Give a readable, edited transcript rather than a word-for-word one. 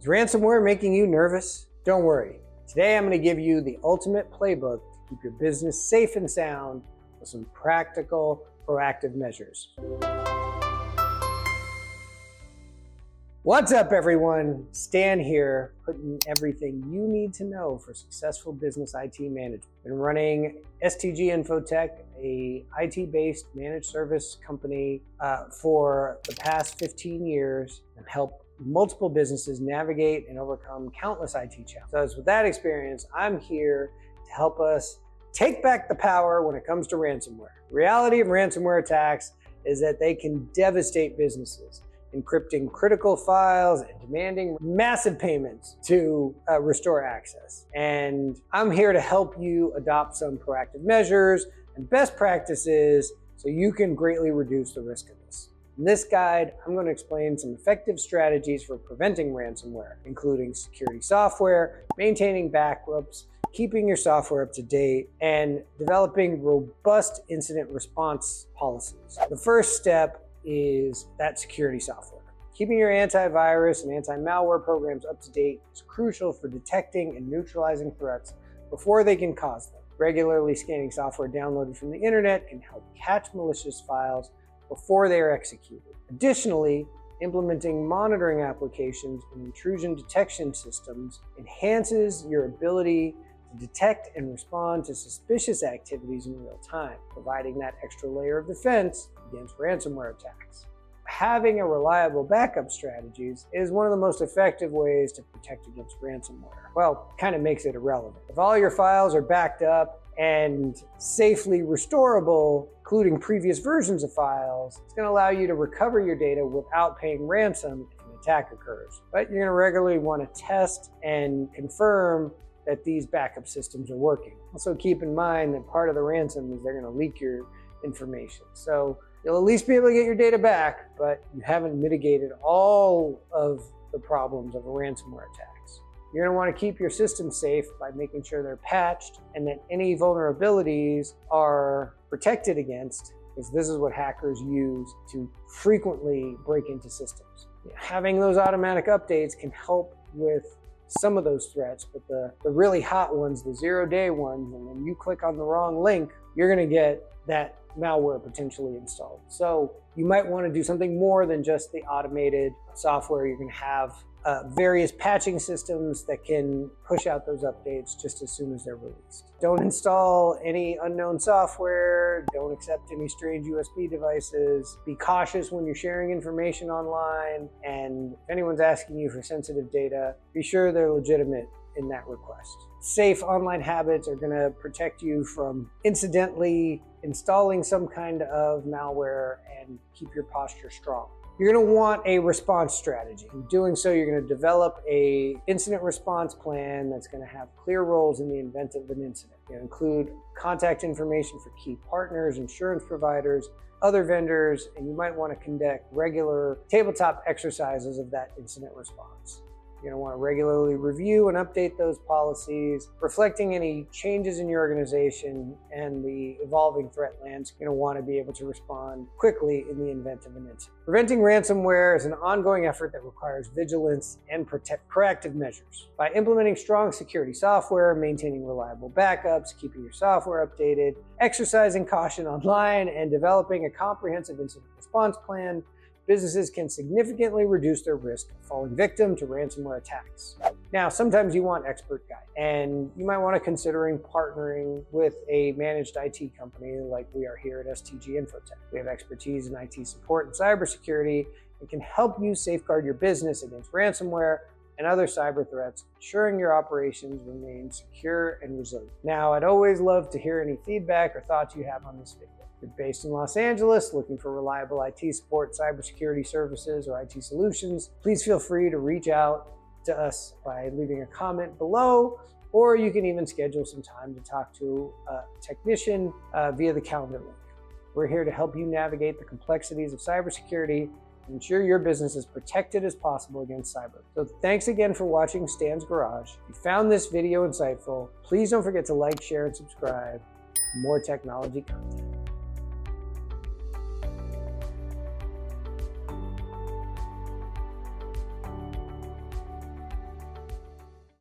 Is ransomware making you nervous? Don't worry. Today I'm going to give you the ultimate playbook to keep your business safe and sound with some practical, proactive measures. What's up, everyone? Stan here, putting everything you need to know for successful business IT management. I've been running STG Infotech, a IT-based managed service company for the past 15 years and helped multiple businesses navigate and overcome countless IT challenges. So with that experience, I'm here to help us take back the power when it comes to ransomware. The reality of ransomware attacks is that they can devastate businesses, encrypting critical files and demanding massive payments to restore access. And I'm here to help you adopt some proactive measures and best practices so you can greatly reduce the risk of this. In this guide, I'm going to explain some effective strategies for preventing ransomware, including security software, maintaining backups, keeping your software up to date, and developing robust incident response policies. The first step is that security software. Keeping your antivirus and anti-malware programs up to date is crucial for detecting and neutralizing threats before they can cause them. Regularly scanning software downloaded from the internet can help catch malicious files before they are executed. Additionally, implementing monitoring applications and intrusion detection systems enhances your ability to detect and respond to suspicious activities in real time, providing that extra layer of defense against ransomware attacks. Having a reliable backup strategies is one of the most effective ways to protect against ransomware. Well, kind of makes it irrelevant. If all your files are backed up and safely restorable, including previous versions of files, it's going to allow you to recover your data without paying ransom if an attack occurs. But you're going to regularly want to test and confirm that these backup systems are working. Also keep in mind that part of the ransom is they're going to leak your information. So you'll at least be able to get your data back, but you haven't mitigated all of the problems of a ransomware attacks. You're going to want to keep your system safe by making sure they're patched and that any vulnerabilities are protected against, because this is what hackers use to frequently break into systems. Having those automatic updates can help with some of those threats, but the really hot ones, the zero-day ones, and when you click on the wrong link, you're going to get that malware potentially installed. So you might want to do something more than just the automated software. You're going to have various patching systems that can push out those updates just as soon as they're released. Don't install any unknown software. Don't accept any strange USB devices. Be cautious when you're sharing information online. And if anyone's asking you for sensitive data, be sure they're legitimate in that request. Safe online habits are going to protect you from incidentally installing some kind of malware and keep your posture strong. You're going to want a response strategy. In doing so, you're going to develop an incident response plan that's going to have clear roles in the event of an incident. You're going to include contact information for key partners, insurance providers, other vendors, and you might want to conduct regular tabletop exercises of that incident response. You're going to want to regularly review and update those policies, reflecting any changes in your organization and the evolving threat landscape. You're going to want to be able to respond quickly in the event of an incident. Preventing ransomware is an ongoing effort that requires vigilance and proactive measures. By implementing strong security software, maintaining reliable backups, keeping your software updated, exercising caution online, and developing a comprehensive incident response plan, businesses can significantly reduce their risk of falling victim to ransomware attacks. Now, sometimes you want expert guidance, and you might want to considering partnering with a managed IT company like we are here at STG Infotech. We have expertise in IT support and cybersecurity and can help you safeguard your business against ransomware and other cyber threats, ensuring your operations remain secure and resilient. Now, I'd always love to hear any feedback or thoughts you have on this video. If you're based in Los Angeles, looking for reliable IT support, cybersecurity services, or IT solutions, please feel free to reach out to us by leaving a comment below, or you can even schedule some time to talk to a technician via the calendar link. We're here to help you navigate the complexities of cybersecurity and ensure your business is protected as possible against cyber. So thanks again for watching Stan's Garage. If you found this video insightful, please don't forget to like, share, and subscribe for more technology content.